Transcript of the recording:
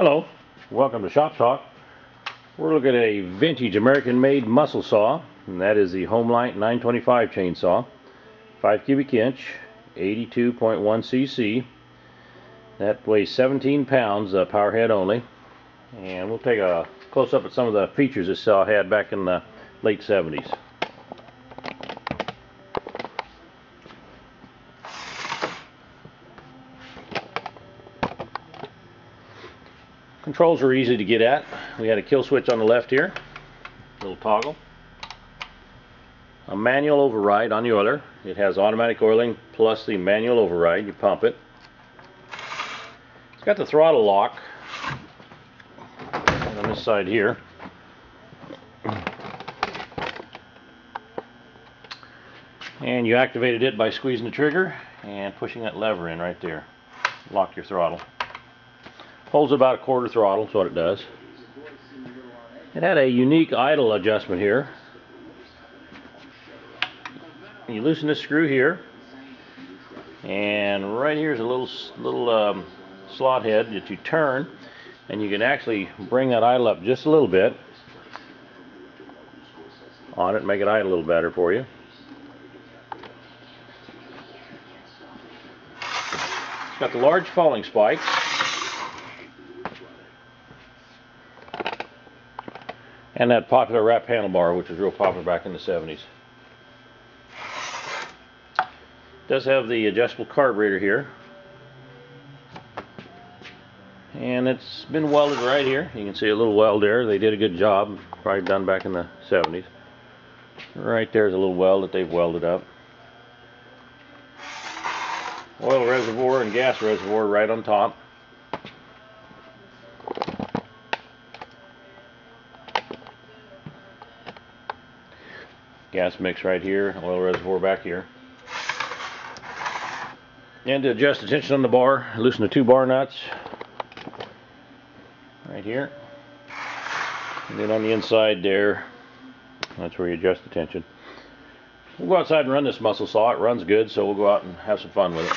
Hello, welcome to Shop Talk. We're looking at a vintage American-made muscle saw, and that is the Homelite 925 chainsaw, 5 cubic inch, 82.1 cc. That weighs 17 pounds, power head only. And we'll take a close-up at some of the features this saw had back in the late 70s. Controls are easy to get at. We had a kill switch on the left here, little toggle. A manual override on the oiler. It has automatic oiling plus the manual override. You pump it. It's got the throttle lock on this side here. And you activated it by squeezing the trigger and pushing that lever in right there. Lock your throttle. Holds about a quarter throttle, that's what it does. It had a unique idle adjustment here. You loosen this screw here, and right here is a little slot head that you turn, and you can actually bring that idle up just a little bit on it and make it idle a little better for you. It's got the large falling spikes. And that popular wrap handlebar, which was real popular back in the 70s. It does have the adjustable carburetor here. And it's been welded right here. You can see a little weld there. They did a good job, probably done back in the 70s. Right there's a little weld that they've welded up. Oil reservoir and gas reservoir right on top. Gas mix right here, oil reservoir back here. And to adjust the tension on the bar, loosen the 2 bar nuts right here. And then on the inside there, that's where you adjust the tension. We'll go outside and run this muscle saw. It runs good, so we'll go out and have some fun with it.